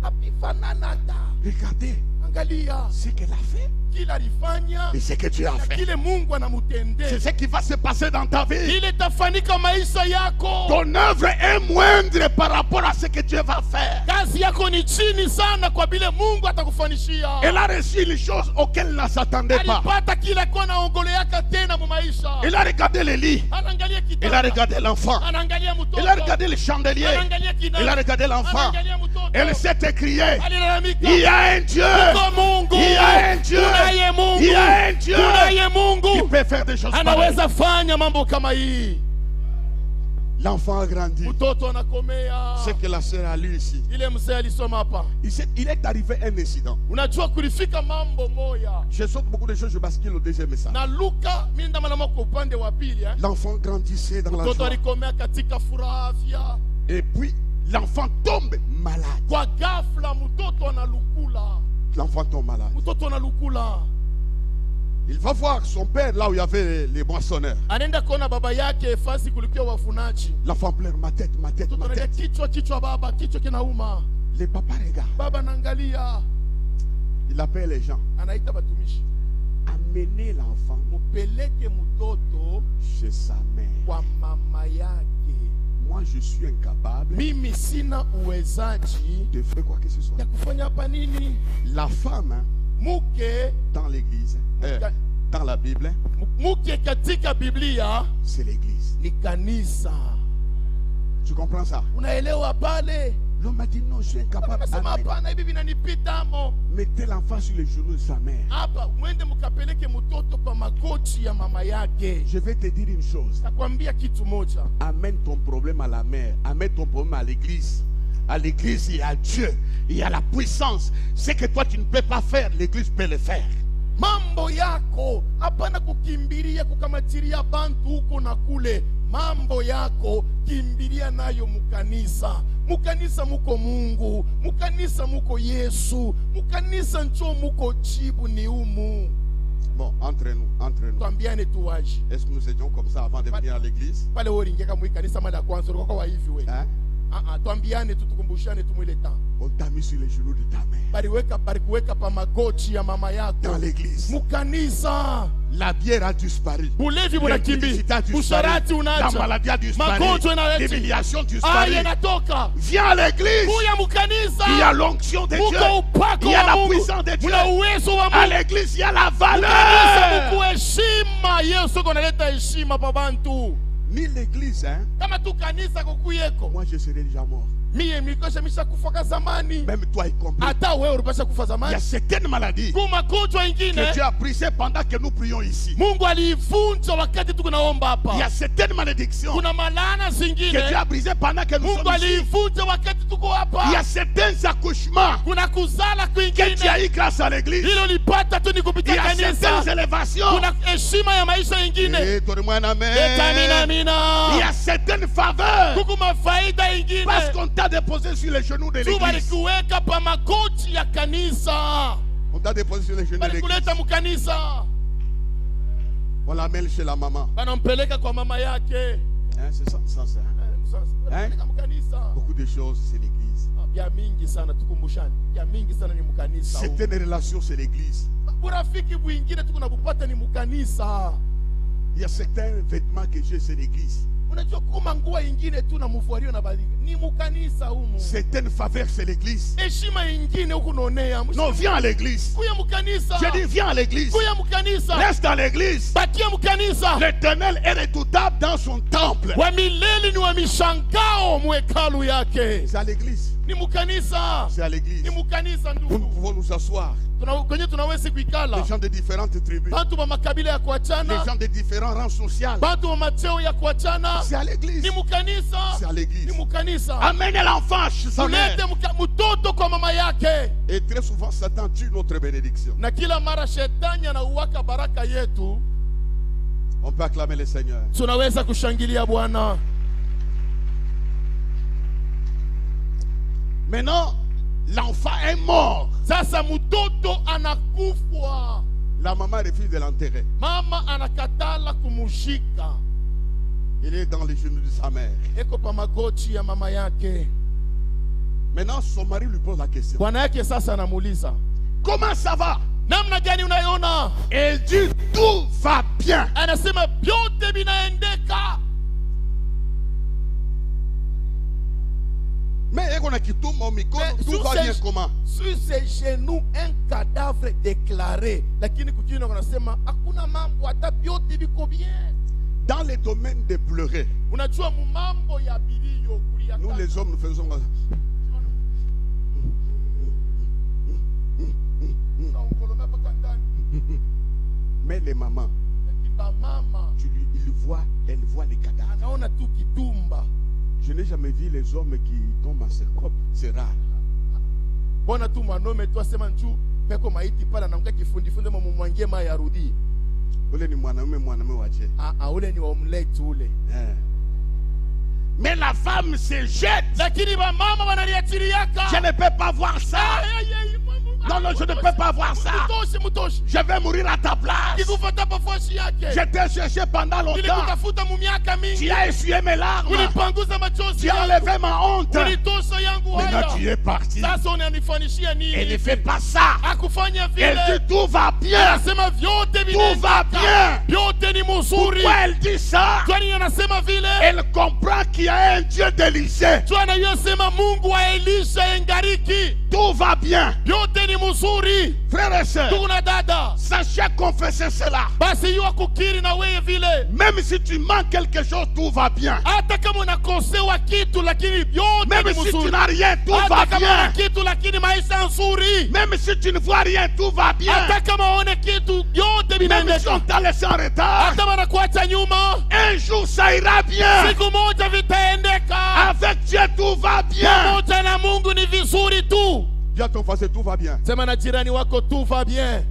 hapifanana ta. Regardez Angalia ce qu'elle a fait kila alifanya et ce que tu as na fait. kile Mungu C'est anamutendea. ce qui va se passer dans ta vie. Ile tafanika maisha yako. Ton œuvre est moindre par rapport à ce que Dieu va faire. Kazi yako ni chini sana kwa vile Mungu atakufanishia. Elle a reçu les choses auxquelles elle ne s'attendait pas. Alipata kila kwa naongoleaka tena mu maisha. Elle a regardé les lits. Anaangalia Elle a kitanda. regardé l'enfant. Anaangalia mtoto. Elle a regardé les chandeliers. Anaangalia Elle a kinanda. regardé l'enfant. Anaangalia mtoto. Elle s'est écriée. Alilalamika. Il y a un Dieu. Kwa Mungu. Il y a un Dieu. Tunaye Mungu. Il y a un Dieu Tunaye qui Mungu. peut faire des choses pareilles. Anaweza fanya mambo kama hii. L'enfant a grandi. Mtoto anakomea. Ce que la sœur a lu ici. Ile mzee alisoma hapa. Il est arrivé un incident. Unajua kulifika mambo moya. Je saute beaucoup de choses, je bascule au deuxième message. Na Luka mimi ndamana kwa upande wa pili L'enfant grandissait dans la mtoto joie. alikomea katika furaha afya. Et puis, l'enfant tombe malade. Kwa ghafla mtoto analukula. L'enfant tombe malade. Mtoto analukula. Il va voir son père là où il y avait les moissonneurs. Anaenda kuona baba yake fasi kulikuwa wafunaji. L'enfant pleure, ma tête, ma tête, Mtoto ma analia tête. kichwa baba, kichwa kinauma. Les papas regardent. Baba anaangalia, Il appelle les gens. anaita batumishi. Amenez l'enfant Mupeleke mtoto chez sa mère. kwa mama yake. Moi, je suis incapable Mimi sina uwezaji de faire quoi que ce soit. ya kufanya hapa nini. La femme, hein, Muke dans l'église, dans la Bible, muke katika Biblia c'est l'église. ni kanisa. Tu comprends ça? Unaelewa pale? L'homme a dit non, je suis incapable. Anasema hapana, hivi vinanipita mo. Mettez l'enfant sur les genoux de sa mère. Hapa mwende mkapeleke mtoto pa magoti ya mama yake. Je vais te dire une chose. Nakwambia kitu moja. Amène ton problème à la mère. Amène ton problème à l'église. À l'église, il y a Dieu. Il y a la puissance. Ce que toi, tu ne peux pas faire, l'église peut le faire. Mambo yako hapana kukimbilia kukamatiria bantu huko na kule. Mambo yako kimbilia nayo mukanisa. Mukanisa muko Mungu, mukanisa muko Yesu, mukanisa ncho muko jibu ni umu. Bon, entre nous. Tuambiane tuwaji. Est-ce que nous étions comme ça avant de venir à l'église? Pale wewe ingeka mukanisa mada kwanza ulikuwa wa hivi wewe. Hein? Tuambiane tutukumbushane tumwile temps. On t'a mis sur les genoux de ta mère. Bari kuweka pa magoti ya mama yako. Dans l'église. Mukanisa. La bière a disparu. Bulevi bunakimbia, L'impudicité a disparu. usharati La unaacha, maladie a disparu. magonjwa yanaacha, L'humiliation disparu. aya yanatoka. Viens à l'église. Kuya mukanisa, Il y a l'onction de Dieu. muko upako Il y a wa la Mungu, puissance de Dieu. muna uwezo wa À Mungu. l'église, il y a la Kanisa valeur. muku heshima. Yesu konaleta heshima pa bantu. Ni l'église, hein. Kama tu kanisa kukuyeko, Moi, je serais déjà mort. mie mikosha misha kufa ka zamani. Même toi y compris. Hata wewe ulipasha kufa Il y zamani. a certaines maladies Kuma magonjwa que Dieu ingine a brisées pendant que nous prions ici. Mungu aliivunja wakati tuko naomba Il y a hapa. certaines malédictions Kuna malana que Dieu zingine a brisées pendant que nous Mungu sommes ici. aliivunja wakati tuko Il y a hapa. certains accouchements Kuna kuzala que tu as kwingine eu grâce à l'église. hilo lipata tu ni Il y kupitia a certaines kanisa. élévations. Kuna heshima ya maisha ingine. Et donne-moi un amen. Leta amina Il y amina. a certaines faveurs Kuku mafaida ingine. parce qu'on t'a déposé sur les genoux de Tu l'église. balikuweka pa magoti ya kanisa. On t'a déposé sur les genoux de l'église. Balikuleta mukanisa. On l'amène chez la maman. Banampeleka kwa mama yake. Hein, c'est ça, ça, ça. Banampeleka mukanisa. Beaucoup de choses, c'est l'église. Ya mingi sana tukumbushane. Ya mingi sana ni mukanisa. Certaines relations, c'est l'église. Burafiki bwingine tuko nabupata ni mukanisa. Il y a certains vêtements que j'ai, c'est l'église. Unajua kuma nguo ingine tu na mvuario na badilika. Ni mukanisa humu. Certaines faveurs, c'est l'église. Heshima ingine huku naonea. Non, viens à l'église. Kuya mukanisa. J'ai dit, viens à l'église. Kuya mukanisa. Reste dans l'église. Bakia mukanisa. L'Éternel est redoutable dans son temple. Wa milele ni wa mishangao mwekalu yake. C'est à l'église. Ni mukanisa. C'est à l'église. Ni mukanisa Nous ndugu. pouvons nous asseoir. Kwenye tunaweza kuikala. Les gens de différentes tribus. Bantu wa makabila ya Les kuachana. gens de différents rangs sociaux. Bantu wa macheo ya kuachana. C'est à l'église. Ni mukanisa. C'est à l'église. Ni mukanisa. Amenez l'enfant chez sa mère. Tulete mtoto kwa mama yake. Et très souvent, Satan tue notre bénédiction. Na kila mara shetani anauwaka baraka yetu. On peut acclamer le Seigneur. Tunaweza kushangilia Bwana. Maintenant, l'enfant est mort. Sasa mtoto anakufwa. La maman refuse de l'enterrer. Mama anakatala kumushika. Il est dans les genoux de sa mère. Eko pa magoti ya mama yake. Maintenant, son mari lui pose la question. Bwana yake sasa anamuuliza, Comment ça va? namna gani unaiona? Elle dit, tout va bien. Anasema vyote vinaendeka. Mais on a quitté mon micro, Mais tout sur va ces- bien comment? Sur ses genoux un cadavre déclaré. Lakini kujina wanasema hakuna mambo, hata vyote viko bien. Dans les domaines de pleurer, Unajua mu mambo ya bilio kulia. nous les hommes, nous faisons comme ça. Mais les mamans, elle voit les cadavres. Anaona tu kitumba. Je n'ai jamais vu les hommes qui tombent en secope. C'est rare. Bona tu mwanaume tu asema nju peko maiti pala na mka kifundifunde mumwangie mai arudi. Ule ni mwanamume wache. Ule ni wa omlete ule. Mais la femme se jette. Lakini ba mama wanaliachiliaka. Je ne peux pas voir ça. Non, non, je ne peux pas voir ça. Mutoshi. Je vais mourir à ta place. Kikufuata pafoshi yake. Je t'ai cherché pendant longtemps. Nilikutafuta mu miaka Tu mingi. as essuyé mes larmes. Ulipanguza machozi Tu as yangu. enlevé ma honte. Ulitosha yangu Maintenant tu haya. es parti. Sasa unanifanishia nini? Elle ne fait pas ça. Akufanya Elle vile. dit tout va bien. Anasema vyote Tout va bien. Vyote ni mzuri. Pourquoi elle dit ça? Kwani anasema vile? Elle comprend qu'il y a un Dieu d'Élysée. Tu anayosema Mungu wa Elisha engariki. Tout va bien. Vyote ni mzuri. Frères et sœurs, Ndugu na dada, sachez confesser cela. basi yuwa kukiri na wewe vile. Même si tu manques quelque chose, tout va bien. Hata kama unakosewa kitu lakini vyote Même ni si tu mzuri. n'as rien, tout va Hata kama una bien. kitu lakini maisha nzuri. Même si tu ne vois rien, tout va bien. Hata kama uone kitu vyote Même si on vinaendeka. t'a laissé en retard, Hata kama nakuacha nyuma, un jour ça ira bien. siku moja vitaendeka. Avec Dieu, tout va bien. Pamoja na Mungu ni vizuri tu. Dis à ton voisin, tout va bien. Sema na jirani wako tout va bien.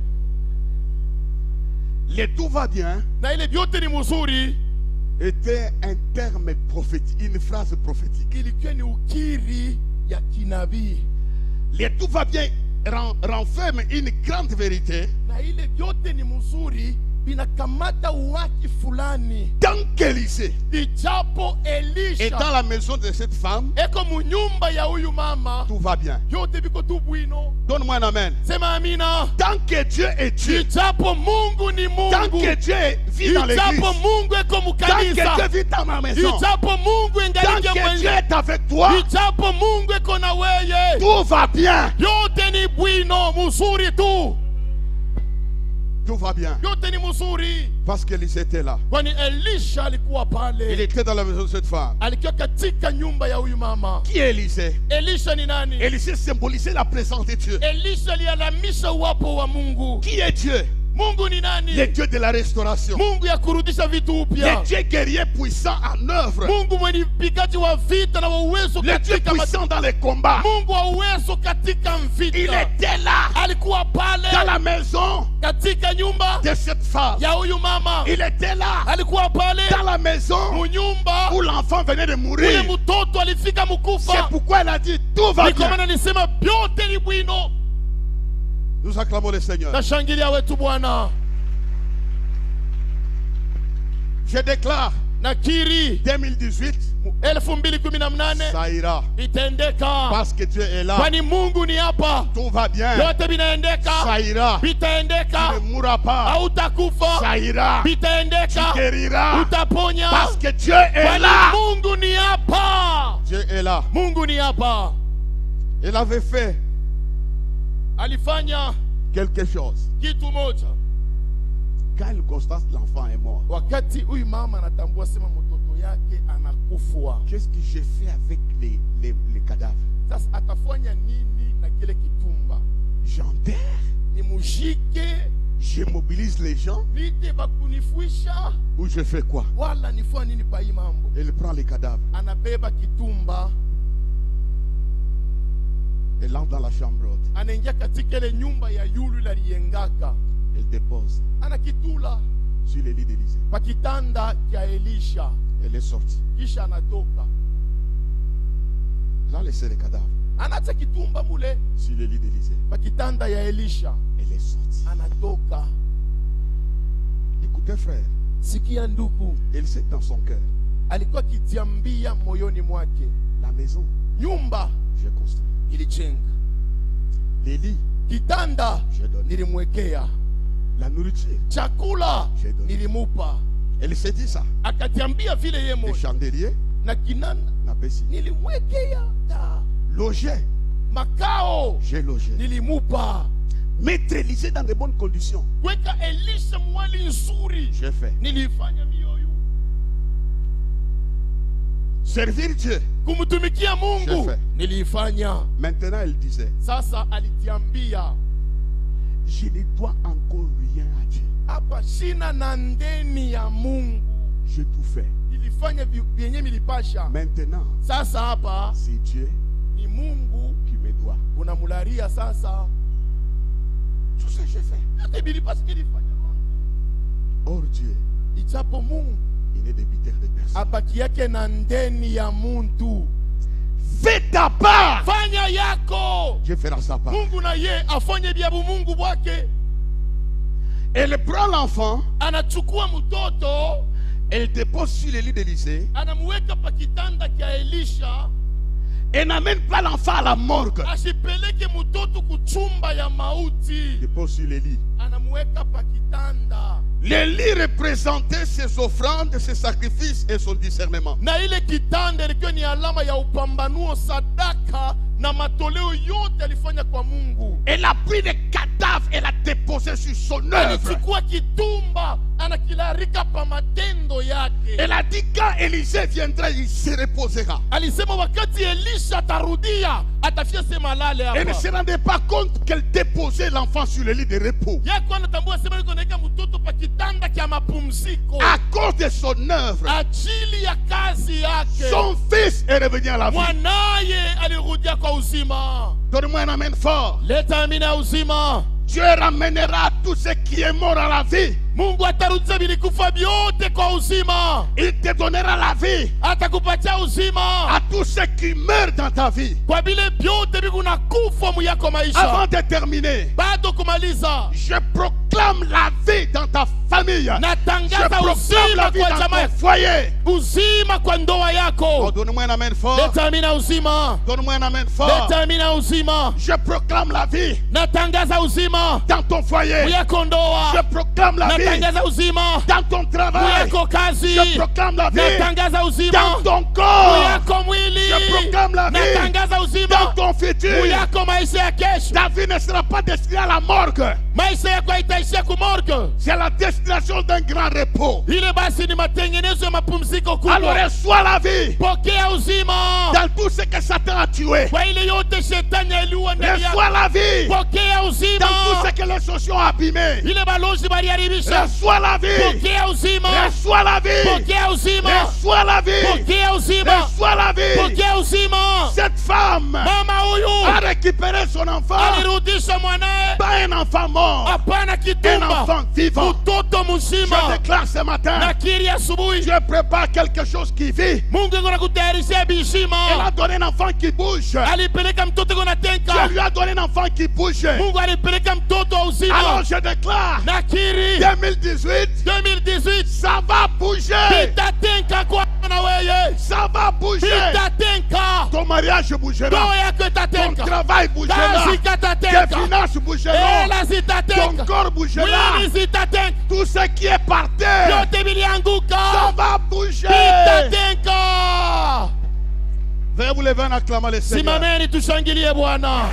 Le tout va bien Na ile vyote ni mzuri était un terme prophétique, une phrase prophétique. ilikuwa ni ukiri ya kinabii. Le tout va bien renferme une grande vérité. Na ile vyote ni mzuri binakamata uwaki fulani. Tant qu'Élisée Ijapo est Elisha dans la maison de cette femme, eko munyumba ya huyu mama, tout va bien. yote biko tu bwino. Donne-moi un amen. Sema amina. Tant que Dieu est Dieu, Ijapo Mungu ni tant Mungu, que Dieu vit dans l'église, ijapo Mungu eko tant que mukanisa, Dieu vit dans ma maison, ijapo Mungu tant engalike que Dieu mwenye, est avec toi, ijapo Mungu eko na weye, tout va bien. yote ni bwino, musuri tu. Tout va bien. Yote ni musuri. Parce qu'Élisée était là. Kwani Elisha alikuwa Il pale. était dans la maison de cette femme. Alikuwa katika nyumba ya huyu mama. Qui est Élisée? Elisha ni nani? Élisée symbolisait la présence de Dieu. Elisha alialamisha uwapo wa Mungu. Qui est Dieu? Mungu ni nani? Le Dieu de la restauration. Mungu ya kurudisha vitu Le upya. Dieu guerrier puissant en œuvre. Mungu mwenye mpigaji wa vita na wa uwezo Le Dieu katika puissant dans les combats. Mungu wa uwezo katika Il vita. était là, Alikuwa dans pale la maison katika nyumba de cette femme. ya huyu mama. Il était là, Alikuwa pale dans la maison munyumba où l'enfant venait de ule mourir. mtoto alifika C'est mukufa. pourquoi elle a dit, tout va Ni kwa bien. maana nisema vyote ni bwino. Nous acclamons le Seigneur. Nashangilia wetu Bwana. Je déclare, Nakiri 2018, 2018 ça ira. itendeka. Parce que Dieu est là. Kwani Mungu ni hapa. Tout va bien. Yote binaendeka. Ça ira. Tu Bitaendeka. ne mourras pas. Hautakufa. Ça ira. Tu Bitaendeka. guériras. Utaponya. Parce que Dieu est Kwani là. Mungu ni hapa. Dieu est là. Mungu ni hapa. Il avait fait Alifanya quelque chose. kitu moja. Quand il constate l'enfant est mort, Wakati huyu mama anatambua sema mtoto yake anakufwa. qu'est-ce que j'ai fait avec les cadavres? Sasa atafanya nini na kile kitumba? J'enterre, Ni mujike, je mobilise les gens nite bakunifuisha, ou je fais quoi? wala nifua nini pa hii mambo? Il prend les cadavres Anabeba kitumba, et entre dans la chambre haute. anaingia katika ile nyumba ya yulu aliyengaka, Il dépose anakitula sur les lits d'Élysée. pa kitanda kya Elisha, Elle est sortie. kisha anatoka, Il a laissé les cadavres anacha kitumba mule sur les lits d'Élysée. pa kitanda ya Elisha, Elle est sortie. anatoka. Écoutez frère, Sikia ndugu, elle sait dans son cœur, alikuwa kijiambia moyoni mwake, la maison, nyumba j'ai construit. ilijenga, Les lits, kitanda j'ai donné. nilimwekea, La nourriture, chakula j'ai donné. nilimupa. Elle s'est dit ça. Akajiambia vile yeye Les moyo, chandeliers na kinanda n'a pas si. nilimwekea, ta Loger, makao j'ai logé. nilimupa. Mettre Élysée dans de bonnes conditions, Weka Elisha mwali nzuri, j'ai fait. nilifanya mioyo. Servir Dieu. Kumtumikia Mungu Shefe. nilifanya. Maintenant, elle disait, Sasa alitiambia, je ne dois encore rien à Dieu. hapa shina na ndeni ya Mungu, J'ai tout fait. nilifanya vyenye milipasha. Maintenant, Sasa hapa c'est Dieu ni Mungu qui me doit. unamularia. Sasa Tout ça, j'ai fait. yote milipasha nilifanya. Or Dieu, Ijapo Mungu il n'est débiteur de personne. abaki yake na ndeni ya muntu, Fais ta part. fanya yako. Dieu fera sa part. Mungu na ye afanye bya Mungu bwake. Elle prend l'enfant, Anachukua mtoto, elle dépose sur le lit d'Élysée anamweka pa kitanda kya Elisha, et n'amène pas l'enfant à la morgue. asipeleke mtoto kuchumba ya mauti, Dépose sur le lit. anamweka pa kitanda. Le lit représentait ses offrandes, ses sacrifices et son discernement. Na ile kitanda ilikuwa ni alama ya upambanuo, sadaka na matoleo yote alifanya kwa Mungu. Elle a pris les cadavres et l'a déposé sur son œuvre. Alichukua kitumba anakilarika pa matendo yake. Elle a dit quand Élisée viendra, il se reposera. Alisema wakati Elisha atarudia atafia sema lale Elle ne hapa. se rendait pas compte qu'elle déposait l'enfant sur le lit de repos. Yako anatambua sema niko naika mtoto pa kitanda kya mapumziko. À cause de son œuvre, Ajili ya kazi yake. son fils est revenu à la vie. Mwanaye alirudia kwa uzima. Donne-moi un amen fort. Leta amina ya uzima. Dieu ramènera tout ce qui est mort à la vie. Mungu atarudisha vilikufa vyote kwa uzima. Il te donnera la vie Atakupatia uzima à tous ceux qui meurent dans ta vie. kwa vile vyote vikunakufa muyako maisha. Avant de terminer, Bado kumaliza, je proclame la vie dans ta famille. Je natangaza proclame la uzima vie kwa dans jamaa, ton foyer. uzima kwa ndoa Oh, yako. donne-moi un amen fort. Leta amina uzima. Donne-moi un amen fort. Leta amina uzima. Je proclame la vie Natangaza uzima dans ton foyer. muyako Je ndoa. proclame la vie Natangaza uzima dans ton travail. muyako kazi. Je proclame la vie Natangaza uzima dans ton corps. muyako mwili. Je proclame la vie Natangaza dans uzima ton futur. muyako maisha ya kesho. Ta vie ne sera pas destinée à la morgue. Maisha yako haitaishia kumorgue. C'est la destination d'un grand repos. Ile basi ni matengenezo ya mapumziko kubwa. Alors reçois la vie Pokea uzima dans tout ce que Satan a tué. kwa ile yote shetani aliua ndani yako. Reçois la vie Pokea dans tout uzima ce que les sociaux ont abîmé. ile balozi baliharibisha. Reçois la vie. Pokea uzima. Reçois la vie. Pokea uzima. Reçois la vie. Pokea uzima. Reçois la vie. Pokea uzima. Cette femme Mama a huyu récupéré son enfant. alirudisha mwanae, Pas un enfant mort. hapana Un kitumba, enfant vivant. mtoto Je mzima. déclare ce matin, Nakiri asubuhi Dieu prépare quelque chose qui vit. Mungu iko nakutayarishia Elle bishima. a donné un enfant qui bouge. Alipeleka mtoto iko Dieu natenka. lui a donné un enfant qui bouge. Mungu alipeleka mtoto wa Alors uzima. je déclare, Nakiri 2018, 2018 ça va bouger. itatenka kwa na weye. Ça va bouger. Itatenka. Ton mariage bougera. Ndoa yako Ton itatenka. travail bougera. Kazi Tes itatenka. finances bougeront. Hela Ton zitatenka. corps bougera. Mwili zitatenka. Tout ce qui est par terre, Yote ça vilianguka. va bouger. Itatenka. Veuillez vous lever en acclamant le Seigneur. Simameni tushangilie Bwana.